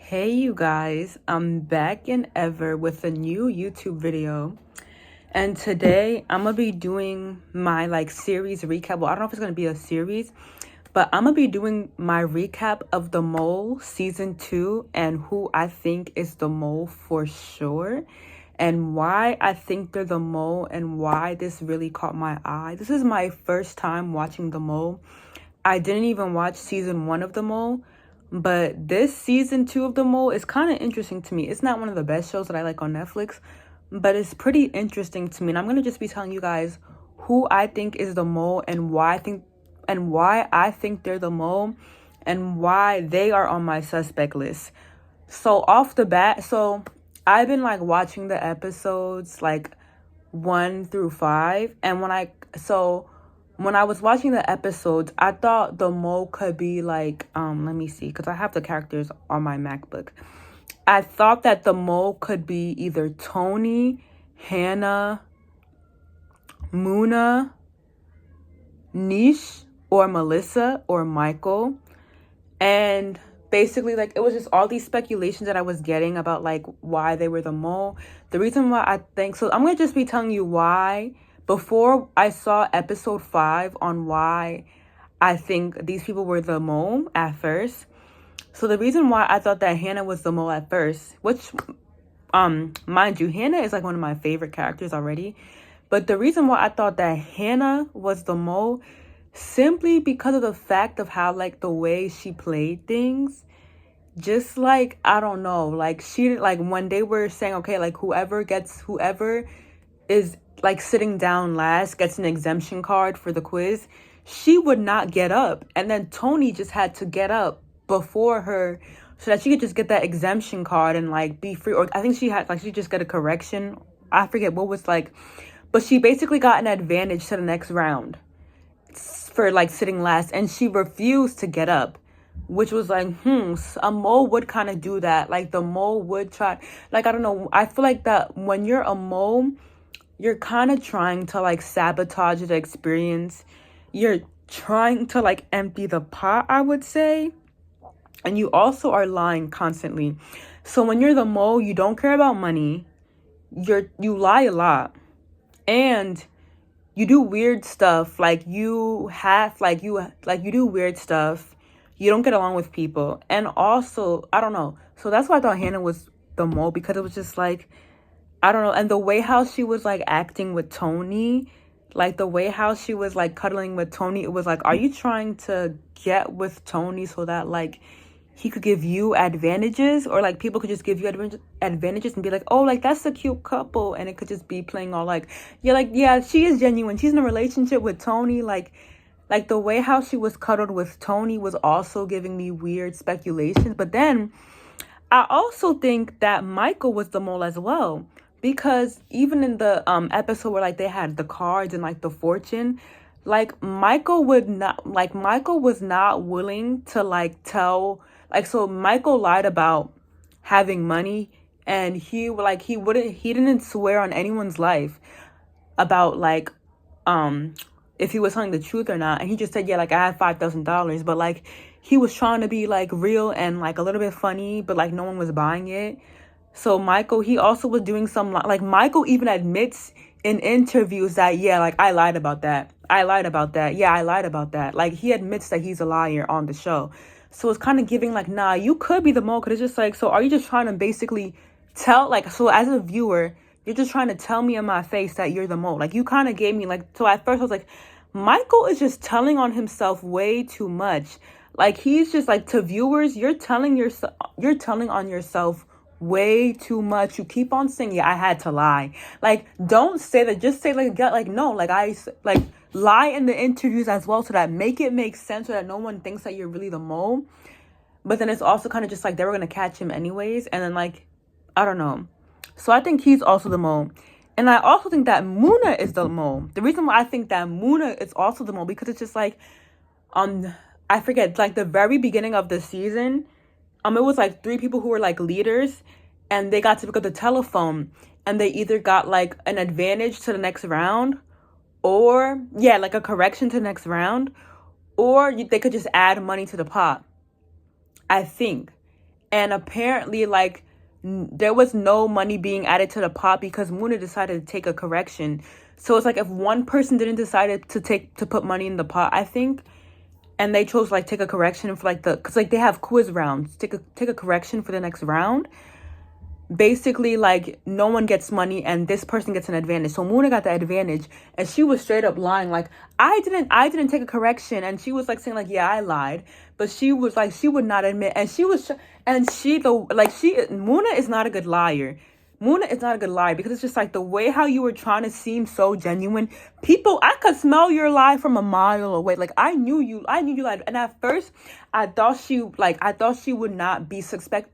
Hey you guys, I'm back in ever with a new YouTube video. And today I'm gonna be doing my series recap. Well, I don't know if it's gonna be a series, but I'm gonna be doing my recap of The Mole season 2 and who I think is the mole for sure. And why I think they're the mole and why this really caught my eye. This is my first time watching The Mole. I didn't even watch season 1 of The Mole. But this season 2 of The Mole is kind of interesting to me. It's not one of the best shows that I like on Netflix, but it's pretty interesting to me. And I'm going to just be telling you guys who I think is the mole and why I think they're the mole and why they are on my suspect list. So off the bat, I've been watching the episodes 1 through 5, and when I was watching the episodes, I thought the mole could be let me see, because I have the characters on my MacBook. I thought that the mole could be either Tony, Hannah, Muna, Nish, or Melissa, or Michael. And basically, it was just all these speculations that I was getting about, why they were the mole. The reason why I'm going to just be telling you why. Before I saw episode 5 on why I think these people were the mole at first. So the reason why I thought that Hannah was the mole at first, which, mind you, Hannah is one of my favorite characters already. But the reason why I thought that Hannah was the mole, simply because of the fact of how, the way she played things. Just I don't know, she, when they were saying, okay, whoever is sitting down last gets an exemption card for the quiz, she would not get up, and then Tony just had to get up before her so that she could just get that exemption card and be free. Or I think she had she just got a correction, I forget what was but she basically got an advantage to the next round for sitting last, and she refused to get up, which was a mole would kind of do that. The mole would try, I don't know, I feel that when you're a mole, you're kind of trying to sabotage the experience. You're trying to empty the pot, I would say. And you also are lying constantly. So when you're the mole, you don't care about money. You lie a lot. And you do weird stuff. You do weird stuff. You don't get along with people. And also, I don't know. So that's why I thought Hannah was the mole, because it was just I don't know. And the way how she was acting with Tony, the way how she was cuddling with Tony, it was are you trying to get with Tony so that he could give you advantages, or people could just give you advantages and be oh, that's a cute couple, and it could just be playing all yeah, she is genuine, she's in a relationship with Tony. The way how she was cuddled with Tony was also giving me weird speculations. But then I also think that Michael was the mole as well. Because even in the episode where they had the cards and the fortune, Michael was not willing to tell, so Michael lied about having money, and he didn't swear on anyone's life about if he was telling the truth or not. And he just said, yeah, I had $5,000, but he was trying to be real and a little bit funny, but no one was buying it. So Michael, he also was doing some, Michael even admits in interviews that, yeah, I lied about that. Yeah, I lied about that. He admits that he's a liar on the show. So it's kind of giving nah, you could be the mole. Cause it's just so are you just trying to basically tell, so as a viewer, you're just trying to tell me in my face that you're the mole. You kind of gave me, so at first I was Michael is just telling on himself way too much. He's just to viewers, you're telling on yourself way too much. You keep on saying, yeah, I had to lie. Don't say that. Just say no, I lie in the interviews as well, so that make it make sense, so that no one thinks that you're really the mole. But then it's also kind of just they were gonna catch him anyways, and then I don't know. So I think he's also the mole. And I also think that Muna is the mole. The reason why I think that Muna is also the mole, because it's just I forget, the very beginning of the season, it was 3 people who were leaders, and they got to pick up the telephone, and they either got an advantage to the next round, or yeah, a correction to the next round, or they could just add money to the pot, I think. And apparently, like, there was no money being added to the pot because Muna decided to take a correction. So it's like if one person didn't decide to put money in the pot, I think, and they chose like take a correction for like because like they have quiz rounds, take a correction for the next round. Basically, like, no one gets money and this person gets an advantage. So Muna got the advantage, and she was straight up lying, like, I didn't take a correction. And she was like saying like, yeah, I lied, but she was like, she would not admit. And Muna is not a good liar. Muna is not a good lie because it's just like the way how you were trying to seem so genuine. People, I could smell your lie from a mile away. Like, I knew you lied. And at first, I thought she would not be a suspect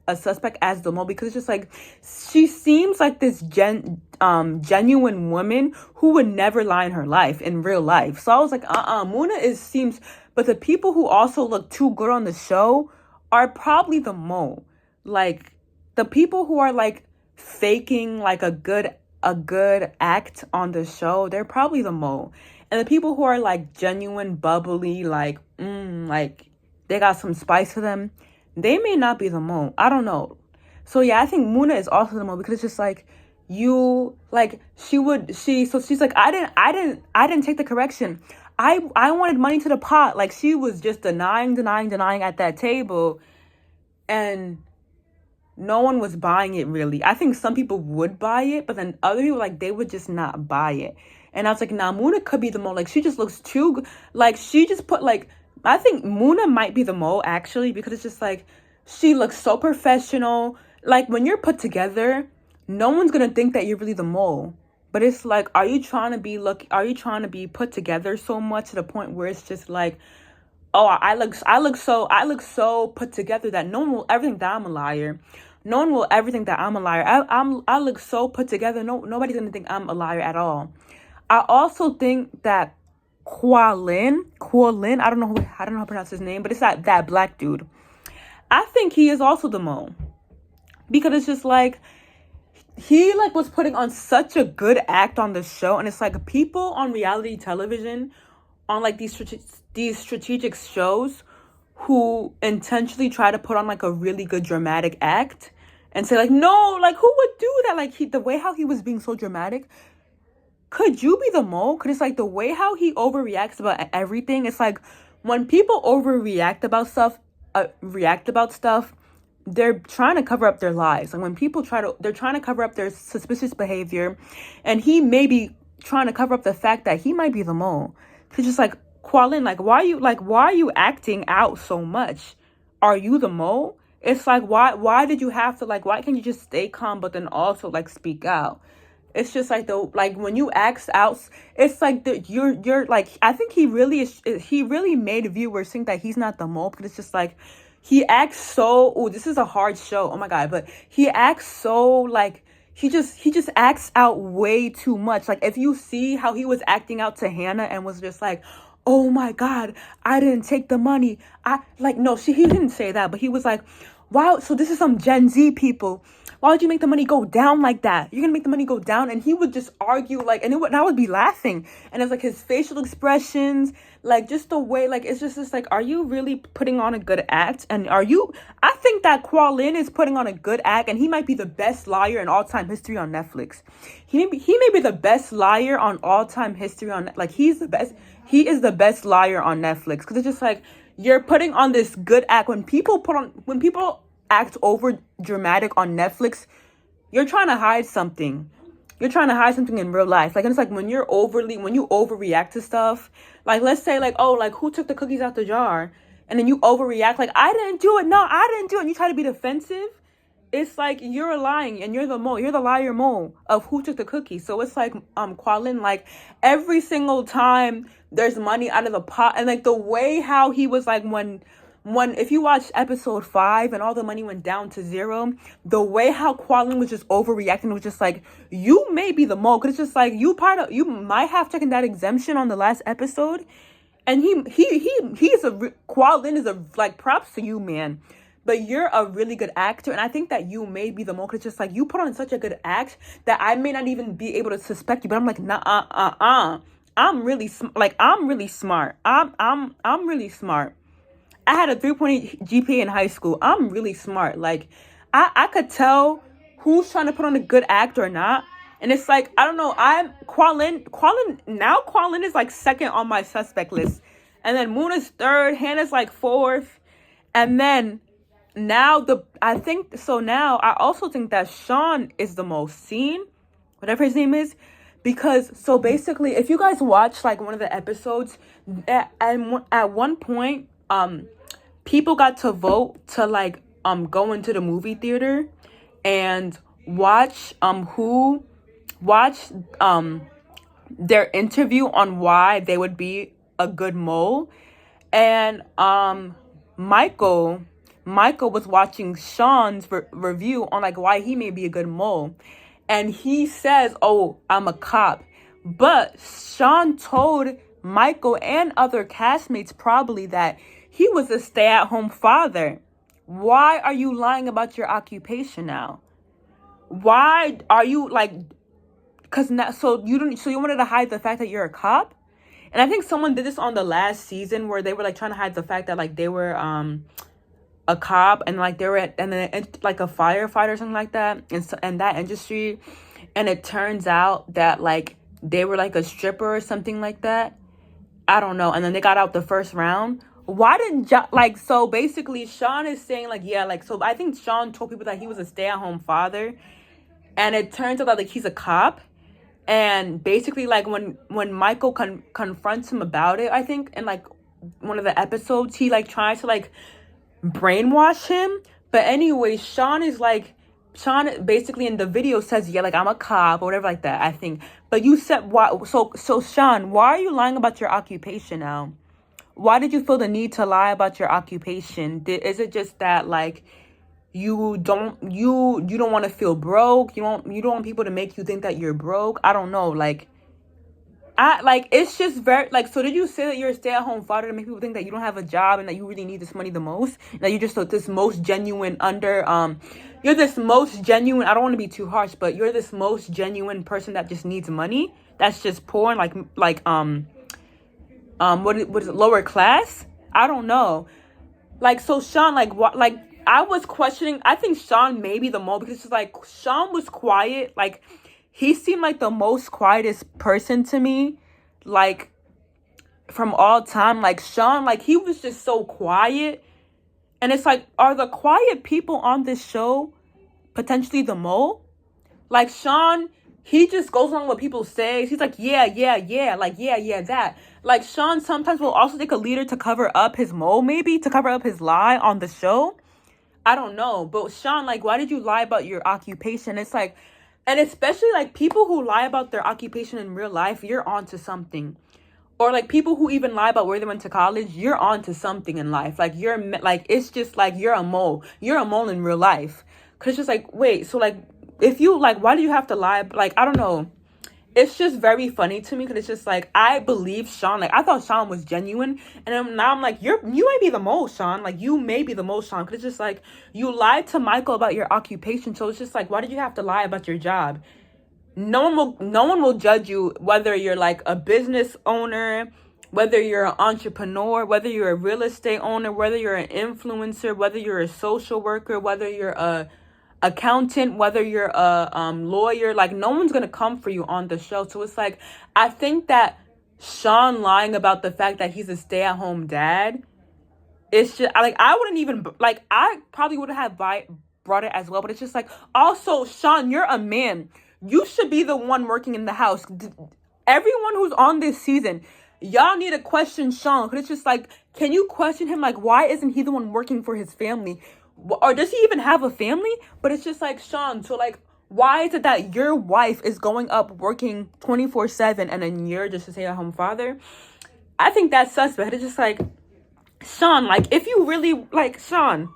as the mole, because it's just like she seems like this genuine woman who would never lie in her life, in real life. So I was like, Muna seems, but the people who also look too good on the show are probably the mole. Like, the people who are like faking like a good act on the show, they're probably the mole. And the people who are like genuine, bubbly, like like they got some spice to them, they may not be the mole. I don't know. So yeah, I think Muna is also the mole, because it's just like you, like, she's like, I didn't take the correction. I wanted money to the pot. Like, she was just denying at that table, and no one was buying it, really. I think some people would buy it, but then other people, like, they would just not buy it. And I was like, nah, Muna could be the mole. Like, she just looks too good. Like, she just put, like, I think Muna might be the mole, actually, because it's just like, she looks so professional. Like, when you're put together, no one's gonna think that you're really the mole. But it's like, are you trying to be put together so much to the point where it's just like, oh, I look so put together that no one will ever think that I'm a liar. No one will ever think that I'm a liar. I look so put together. Nobody's gonna think I'm a liar at all. I also think that Quin, I don't know how to pronounce his name, but it's that black dude. I think he is also the mole, because it's just like he like was putting on such a good act on the show, and it's like people on reality television, on like these strategic shows, who intentionally try to put on like a really good dramatic act and say like, no, like, who would do that? Like, the way how he was being so dramatic. Could you be the mole? Because it's like the way how he overreacts about everything. It's like when people overreact about stuff, they're trying to cover up their lies. And when people they're trying to cover up their suspicious behavior, and he may be trying to cover up the fact that he might be the mole. It's just like, Quin, like, why are you acting out so much? Are you the mole? It's like, why did you have to, like, why can't you just stay calm but then also like speak out? It's just like when you act out, it's like you're like, I think he really made viewers think that he's not the mole, because it's just like he acts so, oh, this is a hard show, oh my god, but he acts so like, he just acts out way too much. Like, if you see how he was acting out to Hannah and was just like, oh my god, I didn't take the money. He didn't say that, but he was like, wow, so this is some Gen Z people. Why would you make the money go down like that? You're gonna make the money go down? And he would just argue, like, and I would be laughing. And it's like his facial expressions, like, just the way, like, it's just like, are you really putting on a good act? And I think that Quin is putting on a good act, and he might be the best liar in all-time history on Netflix. He may be the best liar on all-time history like, he is the best liar on Netflix, because it's just like, you're putting on this good act. When people act over dramatic on Netflix, you're trying to hide something. You're trying to hide something in real life. Like, and it's like when you overreact to stuff, like, let's say like, oh, like, who took the cookies out the jar? And then you overreact like, I didn't do it. No, I didn't do it. And you try to be defensive. It's like you're lying, and you're the mole. You're the liar mole of who took the cookies. So it's like, Quin, like, every single time there's money out of the pot, and like the way how he was like, when if you watch episode 5 and all the money went down to 0, the way how Quin was just overreacting was just like, you may be the mole, because it's just like, you might have taken that exemption on the last episode, and Quin is like, props to you, man. But you're a really good actor, and I think that you may be the mole, because it's just like, you put on such a good act that I may not even be able to suspect you. But I'm like, nah, I'm really smart. I'm really smart. I had a 3.8 GPA in high school. I'm really smart. Like, I could tell who's trying to put on a good act or not. And it's like, I don't know. Qualin is like second on my suspect list. And then Moon is third. Hannah's like fourth. And then now now I also think that Sean is the most seen, whatever his name is. Because, so basically, if you guys watch like one of the episodes, at one point, people got to vote to like go into the movie theater and watch their interview on why they would be a good mole. And Michael was watching Sean's review on like why he may be a good mole. And he says, "Oh, I'm a cop." But Sean told Michael and other castmates probably that he was a stay-at-home father. Why are you lying about your occupation now? Why are you like, so you wanted to hide the fact that you're a cop? And I think someone did this on the last season where they were like trying to hide the fact that like they were a cop and like they were like a firefighter or something like that in that industry. And it turns out that like they were like a stripper or something like that. I don't know. And then they got out the first round. Why didn't so basically Sean is saying like, yeah, like, so I think Sean told people that he was a stay-at-home father, and it turns out that like he's a cop. And basically like when Michael confronts him about it, I think in like one of the episodes, he like tries to like brainwash him. But anyway, Sean basically in the video says, yeah, like I'm a cop or whatever like that, I think. But you said, why? So Sean, why are you lying about your occupation now? Why did you feel the need to lie about your occupation? Is it just that like you don't want to feel broke? You don't want people to make you think that you're broke? I don't know. Like, it's just very like, so did you say that you're a stay-at-home father to make people think that you don't have a job and that you really need this money the most? That you're just this most genuine you're this most genuine, I don't want to be too harsh, but you're this most genuine person that just needs money, that's just poor and what is it, lower class? I don't know. Like, so Sean, like, what, like, I was questioning, I think Sean may be the most, because it's like, Sean was quiet, like, he seemed like the most quietest person to me, like, from all time. Like, Sean, like, he was just so quiet, and it's like, are the quiet people on this show potentially the mole? Like, Sean, he just goes along with what people say. He's like, yeah, like, yeah, that. Like, Sean sometimes will also take a leader to cover up his mole, maybe, to cover up his lie on the show. I don't know. But Sean, like, why did you lie about your occupation? It's like, and especially, like, people who lie about their occupation in real life, you're onto something. Or, like, people who even lie about where they went to college, you're onto something in life. Like, it's just, like, you're a mole. You're a mole in real life. Because it's just, like, wait, so, like, if you, like, why do you have to lie? Like, I don't know. It's just very funny to me because it's just like, I believe Sean. Like, I thought Sean was genuine. And then now I'm like, you may be the most, Sean. Like, you may be the most, Sean. Because it's just like, you lied to Michael about your occupation. So it's just like, why did you have to lie about your job? No one will judge you, whether you're like a business owner, whether you're an entrepreneur, whether you're a real estate owner, whether you're an influencer, whether you're a social worker, whether you're a accountant, whether you're a lawyer. Like, no one's gonna come for you on the show. So it's like, I think that Sean lying about the fact that he's a stay-at-home dad, it's just like, I wouldn't even, like, I probably would have brought it as well. But it's just like, also, Sean, you're a man. You should be the one working in the house. Everyone who's on this season, y'all need to question Sean. Because it's just like, can you question him? Like, why isn't he the one working for his family? Or does he even have a family? But it's just like, Sean, so like, why is it that your wife is going up working 24/7 and then you're just a stay-at-home father? I think that's suspect. It's just like, Sean, like, if you really, like, Sean,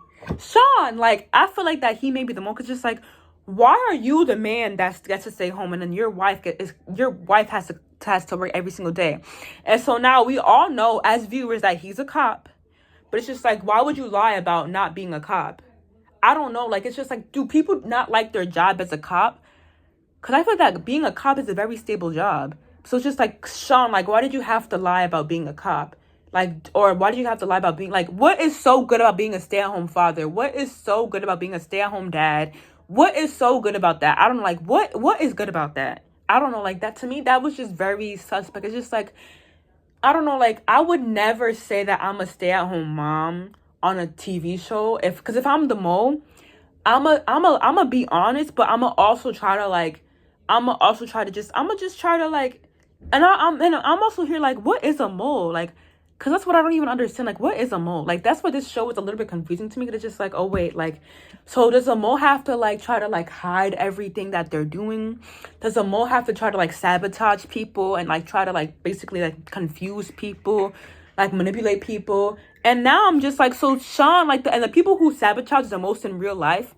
like, I feel like that he may be the most, because just like, why are you the man that gets to stay home and then your wife has to work every single day? And so now we all know as viewers that he's a cop. But it's just like, why would you lie about not being a cop? I don't know. Like, it's just like, do people not like their job as a cop? Because I feel that being a cop is a very stable job. So it's just like, Sean, like, why did you have to lie about being a cop? Like, or why do you have to lie about being, like, what is so good about being a stay-at-home father? What is so good about being a stay-at-home dad? What is so good about that? I don't know, like, what is good about that? I don't know, like, that to me, that was just very suspect. It's just like, I don't know, like, I would never say that I'm a stay-at-home mom on a TV show, because if I'm the mole, I'm a be honest, but I'm gonna just try to, like, and I'm also here, like, what is a mole? Like, because that's what I don't even understand. Like, what is a mole? Like, that's why this show is a little bit confusing to me, because it's just like, oh, wait, like, so does a mole have to, like, try to, like, hide everything that they're doing? Does a mole have to try to, like, sabotage people and, like, try to, like, basically, like, confuse people, like, manipulate people? And now I'm just like, so Sean, like, and the people who sabotage the most in real life,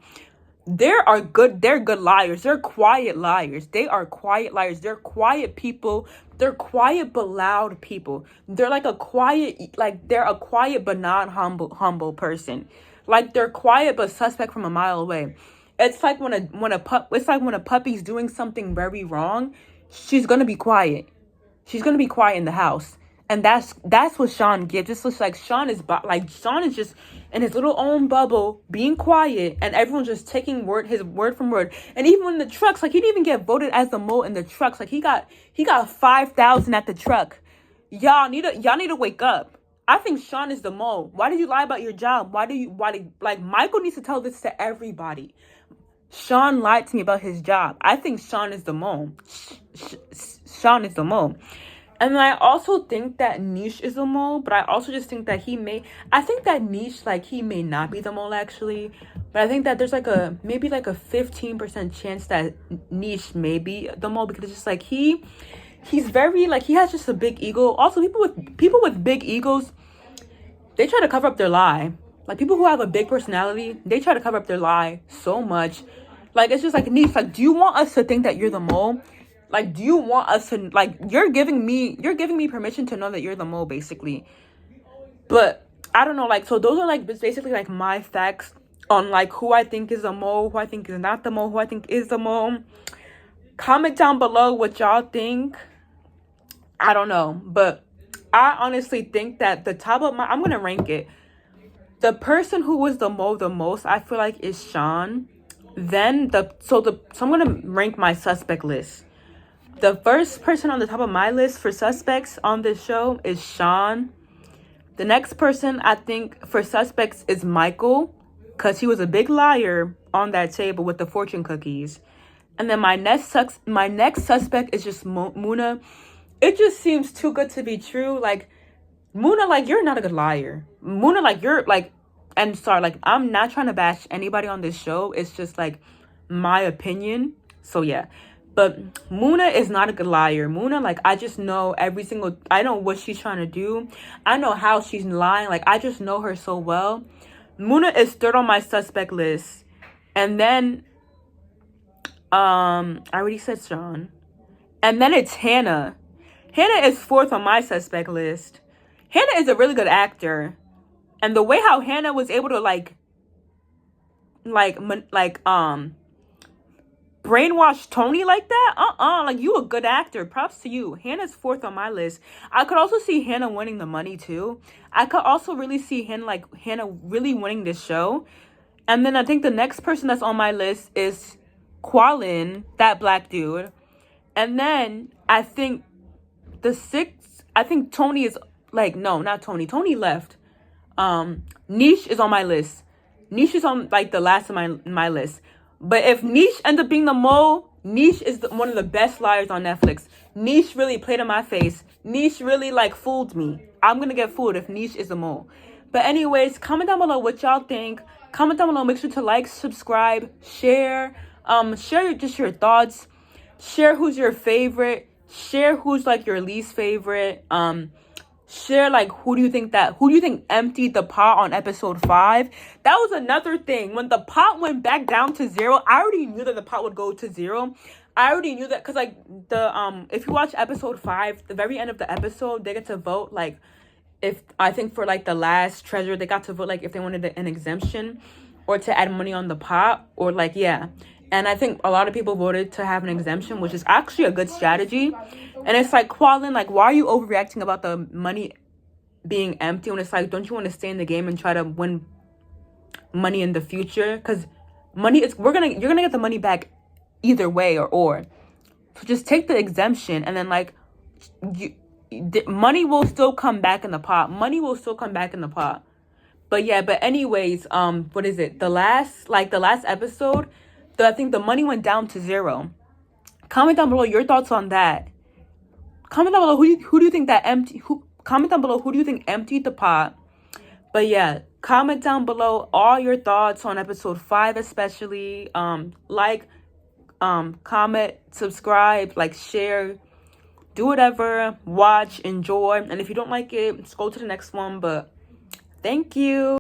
they're good liars. They're quiet liars. They are quiet liars. They're quiet people. They're quiet but loud people. They're like they're a quiet but not humble person. Like, they're quiet but suspect from a mile away. It's like when a puppy's doing something very wrong, she's gonna be quiet. She's gonna be quiet in the house. And that's what Sean gives. It looks like Sean is just in his little own bubble, being quiet, and everyone's just taking his word from word. And even in the trucks, like, he didn't even get voted as the mole in the trucks. Like, he got 5,000 at the truck. Y'all need to wake up. I think Sean is the mole. Why did you lie about your job? Like, Michael needs to tell this to everybody. Sean lied to me about his job. I think Sean is the mole. Sean is the mole. And then I also think that Niche is a mole, but I also just think that I think that Niche, like, he may not be the mole, actually. But I think that there's, like, maybe, like, a 15% chance that Niche may be the mole, because it's just, like, he's very, like, he has just a big ego. Also, people with big egos, they try to cover up their lie. Like, people who have a big personality, they try to cover up their lie so much. Like, it's just, like, Niche, like, do you want us to think that you're the mole? Like, do you want us to, like, you're giving me permission to know that you're the mole, basically. But I don't know, like, so those are, like, basically, like, my facts on, like, who I think is a mole, who I think is not the mole, who I think is the mole. Comment down below what y'all think. I don't know, but I honestly think that I'm gonna rank it. The person who was the mole the most, I feel like, is Sean. Then so I'm gonna rank my suspect list. The first person on the top of my list for suspects on this show is Sean. The next person, I think, for suspects is Michael, because he was a big liar on that table with the fortune cookies. And then my next suspect is just Muna. It just seems too good to be true. Like, Muna, like, you're not a good liar. Muna, like, you're, like, and sorry, like, I'm not trying to bash anybody on this show. It's just, like, my opinion. So, yeah. But Muna is not a good liar. Muna, like, I just know I know what she's trying to do. I know how she's lying. Like, I just know her so well. Muna is third on my suspect list. And then, I already said Sean. And then it's Hannah. Hannah is fourth on my suspect list. Hannah is a really good actor. And the way how Hannah was able to, brainwash Tony like that? Like, you a good actor. Props to you. Hannah's fourth on my list. I could also see Hannah winning the money too. I could also really see Hannah really winning this show. And then I think the next person that's on my list is Quin, that black dude. And then I think Tony is, like, no, not Tony. Tony left. Niche is on my list. Niche is on, like, the last of my list. But if Niche ends up being the mole, Niche is one of the best liars on Netflix. Niche really played in my face. Niche really, like, fooled me. I'm going to get fooled if Niche is the mole. But anyways, comment down below what y'all think. Comment down below. Make sure to like, subscribe, share. Share just your thoughts. Share who's your favorite. Share who's, like, your least favorite. Share, like, who do you think emptied the pot on episode 5? That was another thing. When the pot went back down to 0, I already knew that the pot would go to 0. I already knew that, because, like, if you watch episode 5, the very end of the episode, they get to vote, like, I think for, like, the last treasure, they got to vote, like, if they wanted an exemption or to add money on the pot, or, like, yeah. And I think a lot of people voted to have an exemption, which is actually a good strategy. And it's like, Qualin, like, why are you overreacting about the money being empty, when it's like, don't you want to stay in the game and try to win money in the future? Because money is you're gonna get the money back either way, or so just take the exemption, and then like money will still come back in the pot. Money will still come back in the pot. But yeah, but anyways, what is it? The last episode, I think the money went down to 0. Comment down below your thoughts on that. Comment down below who do you think that comment down below who do you think emptied the pot. But yeah, comment down below all your thoughts on episode 5 especially. Comment, subscribe, like, share, do whatever, watch, enjoy. And if you don't like it, just go to the next one. But thank you.